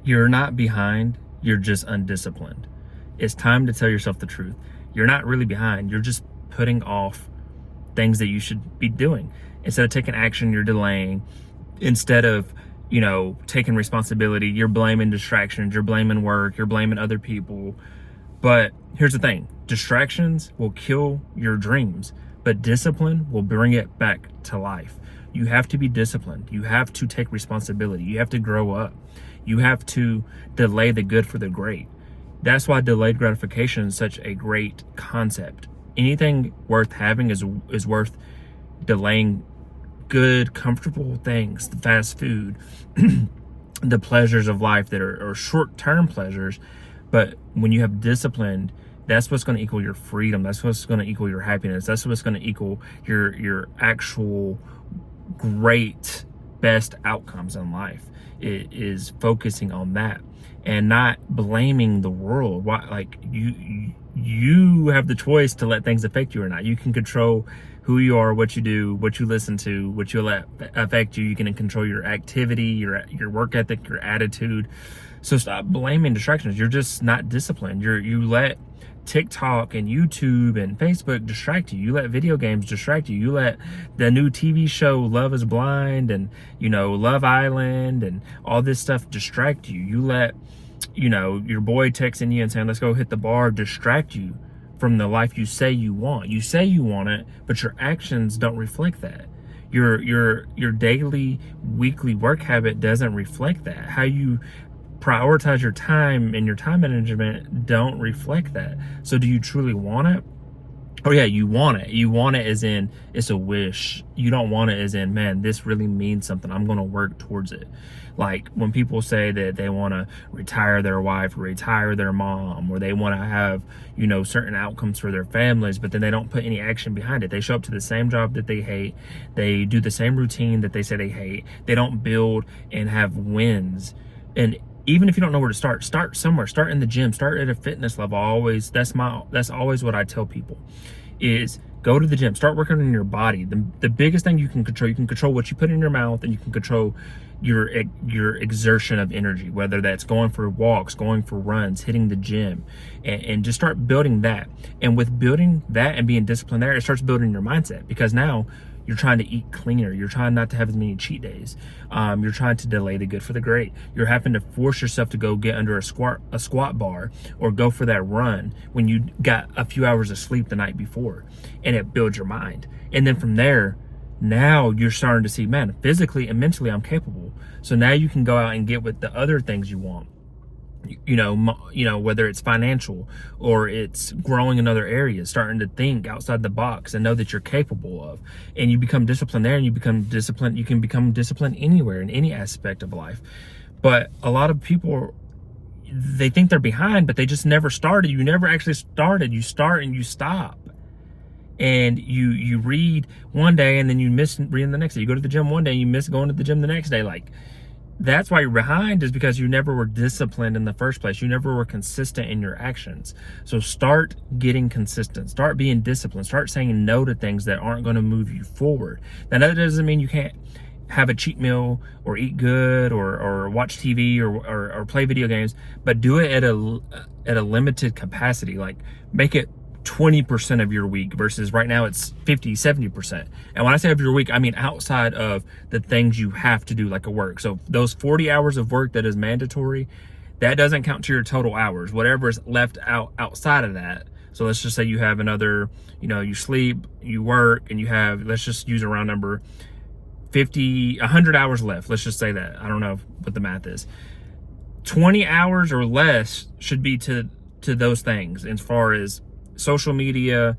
You're not behind, you're just undisciplined. It's time to tell yourself the truth. You're not really behind, you're just putting off things that you should be doing. Instead of taking action, you're delaying. Instead of, taking responsibility, you're blaming distractions, you're blaming work, you're blaming other people. But here's the thing, distractions will kill your dreams, but discipline will bring it back to life. You have to be disciplined. You have to take responsibility. You have to grow up. You have to delay the good for the great. That's why delayed gratification is such a great concept. Anything worth having is worth delaying. Good, comfortable things, the fast food, the pleasures of life that are short-term pleasures. But when you have discipline, that's what's going to equal your freedom. That's what's going to equal your happiness. That's what's going to equal your actual great best outcomes in life. It is focusing on that and not blaming the world. Why? Like you have the choice to let things affect you or not. You can control who you are, what you do, what you listen to, what you let affect you. You can control your activity, your work ethic, your attitude. So stop blaming distractions. You're just not disciplined. You let TikTok and YouTube and Facebook distract you. You let video games distract you. You let the new TV show Love is Blind and, Love Island and all this stuff distract you. You let, your boy texting you and saying, let's go hit the bar, distract you from the life you say you want. You say you want it, but your actions don't reflect that. Your daily, weekly work habit doesn't reflect that. How you prioritize your time and your time management don't reflect that. So do you truly want it? Oh yeah, you want it. You want it as in it's a wish. You don't want it as in, man, this really means something. I'm going to work towards it. Like when people say that they want to retire their wife or retire their mom, or they want to have, certain outcomes for their families, but then they don't put any action behind it. They show up to the same job that they hate. They do the same routine that they say they hate. They don't build and have wins. And even if you don't know where to start somewhere. Start in the gym, start at a fitness level. That's always what I tell people is go to the gym, start working on your body. The biggest thing you can control what you put in your mouth, and you can control your exertion of energy, whether that's going for walks, going for runs, hitting the gym, and just start building that. And with building that and being disciplined there, it starts building your mindset, because now you're trying to eat cleaner. You're trying not to have as many cheat days. You're trying to delay the good for the great. You're having to force yourself to go get under a squat bar or go for that run when you got a few hours of sleep the night before, and it builds your mind. And then from there, now you're starting to see, man, physically and mentally I'm capable. So now you can go out and get with the other things you want. Whether it's financial or it's growing in other areas, starting to think outside the box and know that you're capable of, and you become disciplined there, and you become disciplined. You can become disciplined anywhere in any aspect of life. But a lot of people, they think they're behind, but they just never started. You never actually started. You start and you stop. And you read one day and then you miss reading the next day. You go to the gym one day and you miss going to the gym the next day. Like, that's why you're behind, is because you never were disciplined in the first place. You never were consistent in your actions. So start getting consistent. Start being disciplined. Start saying no to things that aren't going to move you forward. Now, that doesn't mean you can't have a cheat meal or eat good or watch TV or play video games, but do it at a limited capacity. Like, make it 20% of your week versus right now it's 50-70%. And when I say of your week, I mean outside of the things you have to do, like a work. So those 40 hours of work that is mandatory, that doesn't count to your total hours. Whatever is left outside of that. So let's just say you have another, you sleep, you work, and you have, let's just use a round number, 100 hours left. Let's just say that. I don't know what the math is. 20 hours or less should be to those things, as far as social media,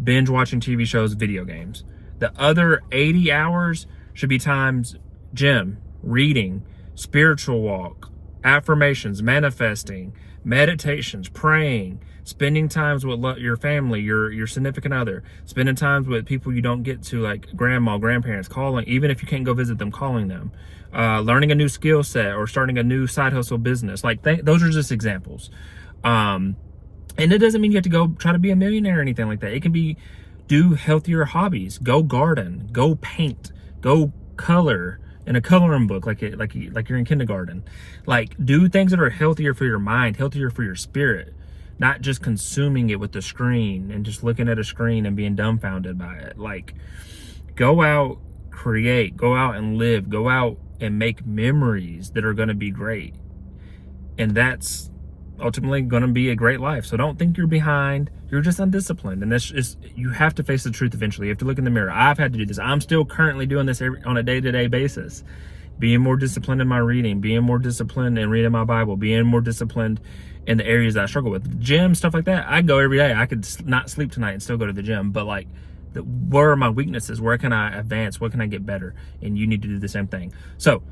binge watching TV shows, video games. The other 80 hours should be times gym, reading, spiritual walk, affirmations, manifesting, meditations, praying, spending times with your family, your significant other, spending times with people you don't get to, like grandma, grandparents, calling, even if you can't go visit them, calling them, learning a new skill set or starting a new side hustle business. Like those are just examples. And it doesn't mean you have to go try to be a millionaire or anything like that. It can be do healthier hobbies, go garden, go paint, go color in a coloring book, like you're in kindergarten. Like, do things that are healthier for your mind, healthier for your spirit, not just consuming it with the screen and just looking at a screen and being dumbfounded by it. Like, go out, create, go out and live, go out and make memories that are going to be great. And that's ultimately going to be a great life. So don't think you're behind. You're just undisciplined. And that's just, you have to face the truth eventually. You have to look in the mirror. I've had to do this. I'm still currently doing this on a day-to-day basis. Being more disciplined in my reading, being more disciplined in reading my Bible, being more disciplined in the areas that I struggle with. The gym, stuff like that. I go every day. I could not sleep tonight and still go to the gym. But like, where are my weaknesses? Where can I advance? What can I get better? And you need to do the same thing. So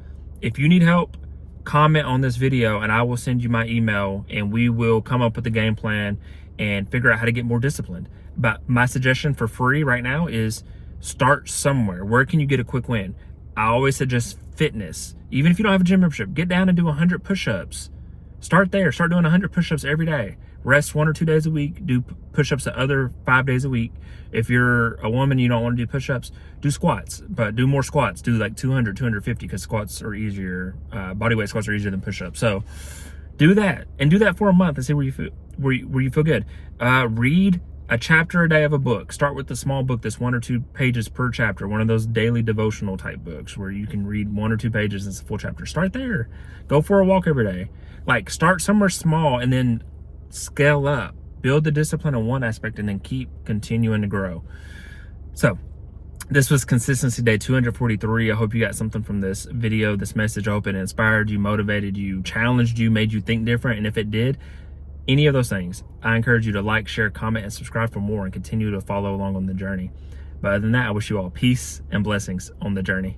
if you need help, comment on this video and I will send you my email and we will come up with a game plan and figure out how to get more disciplined. But my suggestion for free right now is start somewhere. Where can you get a quick win? I always suggest fitness. Even if you don't have a gym membership, get down and do 100 push-ups. Start there. Start doing 100 push-ups every day. Rest 1 or 2 days a week. Do push-ups the other 5 days a week. If you're a woman, you don't want to do push-ups, do squats, but do more squats. Do like 200, 250 because squats are easier. Bodyweight squats are easier than push-ups. So do that and do that for a month and see where you feel, where you feel good. Read a chapter a day of a book. Start with the small book that's 1 or 2 pages per chapter. One of those daily devotional type books where you can read 1 or 2 pages and it's a full chapter. Start there. Go for a walk every day. Like, start somewhere small and then scale up. Build the discipline in one aspect and then keep continuing to grow. So this was consistency day 243. I hope you got something from this video, this message. I hope it inspired you, motivated you, challenged you, made you think different. And if it did, any of those things, I encourage you to like, share, comment, and subscribe for more and continue to follow along on the journey. But other than that, I wish you all peace and blessings on the journey.